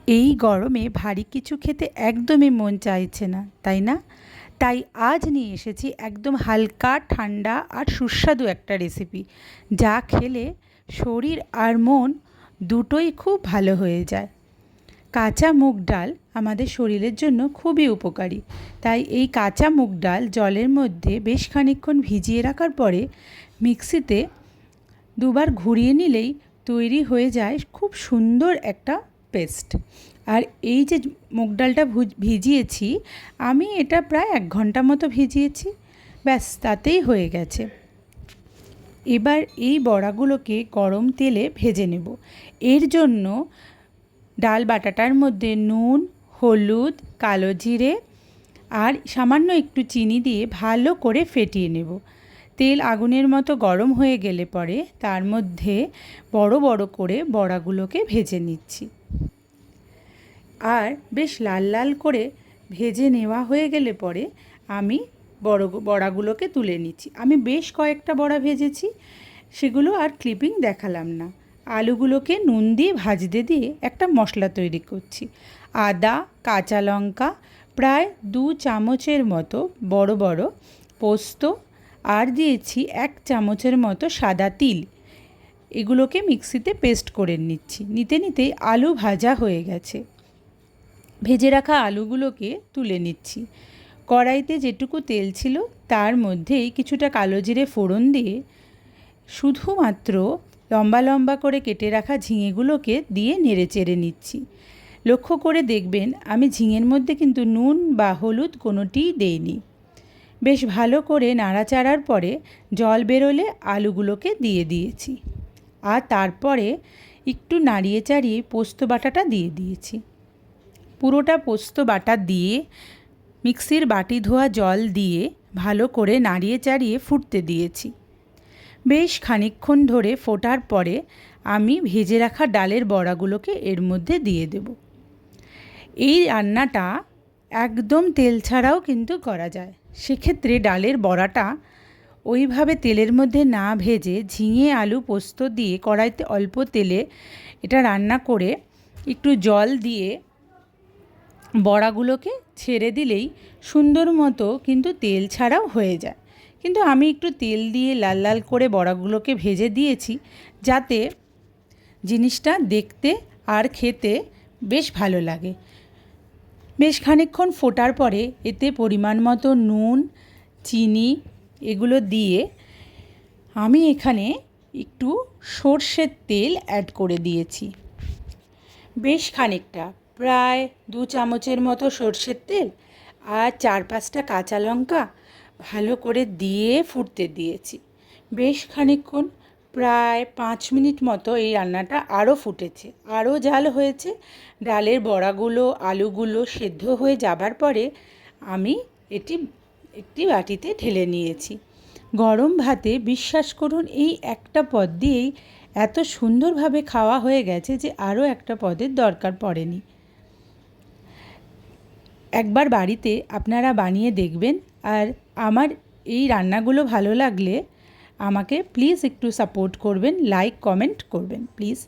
এই গরমে ভারী কিছু খেতে একদমই মন চাইছে না, তাই না? তাই আজ নিয়ে এসেছি একদম হালকা ঠান্ডা আর সুস্বাদু একটা রেসিপি, যা খেলে শরীর আর মন দুটোই খুব ভালো হয়ে যায়। কাঁচা মুগ ডাল আমাদের শরীরের জন্য খুবই উপকারী। তাই এই কাঁচা মুগ ডাল জলের মধ্যে বেশ খানিকক্ষণ ভিজিয়ে রাখার পরে মিক্সিতে দুবার ঘুরিয়ে নিলেই তৈরি হয়ে যায় খুব সুন্দর একটা পেস্ট। আর এই যে মুগ ডালটা ভিজিয়েছি, আমি এটা প্রায় 1 ঘন্টা মতো ভিজিয়েছি, ব্যাস তাতেই হয়ে গেছে। এবার এই বড়াগুলোকে গরম তেলে ভেজে নেব। এর জন্য ডাল বাটাটার মধ্যে নুন, হলুদ, কালো জিরে আর সামান্য একটু চিনি দিয়ে ভালো করে ফেটিয়ে নেব। তেল আগুনের মতো গরম হয়ে গেলে পরে তার মধ্যে বড় বড় করে বড়াগুলোকে ভেজে নিচ্ছি। আর বেশ লাল লাল করে ভেজে নেওয়া হয়ে গেলে পরে আমি বড়াগুলোকে তুলে নিচ্ছি। আমি বেশ কয়েকটা বড়া ভেজেছি, সেগুলো আর ক্লিপিং দেখালাম না। আলুগুলোকে নুন দিয়ে ভাজতে দিয়ে একটা মশলা তৈরি করছি। আদা, কাঁচা লঙ্কা, প্রায় 2 চামচের মতো বড় বড় পোস্ত, আর দিয়েছি 1 চামচের মতো সাদা তিল। এগুলোকে মিক্সিতে পেস্ট করে নিচ্ছি। নিতে নিতেই আলু ভাজা হয়ে গেছে। ভেজে রাখা আলুগুলোকে তুলে নিচ্ছি। কড়াইতে যেটুকু তেল ছিল তার মধ্যেই কিছুটা কালো জিরে ফোড়ন দিয়ে শুধুমাত্র লম্বা লম্বা করে কেটে রাখা ঝিঙেগুলোকে দিয়ে নেড়ে চেড়ে নিচ্ছি। লক্ষ্য করে দেখবেন আমি ঝিঙের মধ্যে কিন্তু নুন বা হলুদ কোনোটিই দেইনি। বেশ ভালো করে নাড়াচাড়ার পরে জল বেরোলে আলুগুলোকে দিয়ে দিয়েছি। আর তারপরে একটু নাড়িয়ে চাড়িয়ে পোস্ত বাটাটা দিয়ে দিয়েছি। পুরোটা পোস্ত বাটা দিয়ে মিক্সির বাটি ধোয়া জল দিয়ে ভালো করে নাড়িয়ে চাড়িয়ে ফুটতে দিয়েছি। বেশ খানিকক্ষণ ধরে ফোটার পরে আমি ভেজে রাখা ডালের বড়াগুলোকে এর মধ্যে দিয়ে দেব। এই রান্নাটা একদম তেল ছাড়াও কিন্তু করা যায়। সেক্ষেত্রে ডালের বড়াটা ওইভাবে তেলের মধ্যে না ভেজে ঝিঙে আলু পোস্ত দিয়ে কড়াইতে অল্প তেলে এটা রান্না করে একটু জল দিয়ে বড়াগুলোকে ছেড়ে দিলেই সুন্দর মতো কিন্তু তেল ছাড়াও হয়ে যায়। কিন্তু আমি একটু তেল দিয়ে লাল লাল করে বড়াগুলোকে ভেজে দিয়েছি, যাতে জিনিসটা দেখতে আর খেতে বেশ ভালো লাগে। বেশ খানিকক্ষণ ফোটার পরে এতে পরিমাণ মতো নুন, চিনি এগুলো দিয়ে আমি এখানে একটু সর্ষের তেল অ্যাড করে দিয়েছি। বেশ খানিকটা, প্রায় 2 চামচের মতো সর্ষের তেল আর 4-5টা কাঁচা লঙ্কা ভালো করে দিয়ে ফুটতে দিয়েছি। বেশ খানিকক্ষণ, প্রায় 5 মিনিট মতো এই রান্নাটা আরও ফুটেছে, আরও ঝাল হয়েছে। ডালের বড়াগুলো আলুগুলো সেদ্ধ হয়ে যাবার পরে আমি একটি বাটিতে ঢেলে নিয়েছি। গরম ভাতে বিশ্বাস করুন এই একটা পদ দিয়েই এত সুন্দরভাবে খাওয়া হয়ে গেছে যে আরও একটা পদের দরকার পড়েনি। একবার বাড়িতে আপনারা বানিয়ে দেখবেন। আর আমার এই রান্নাগুলো ভালো লাগলে আমাকে প্লিজ একটু সাপোর্ট করবেন, লাইক কমেন্ট করবেন প্লিজ।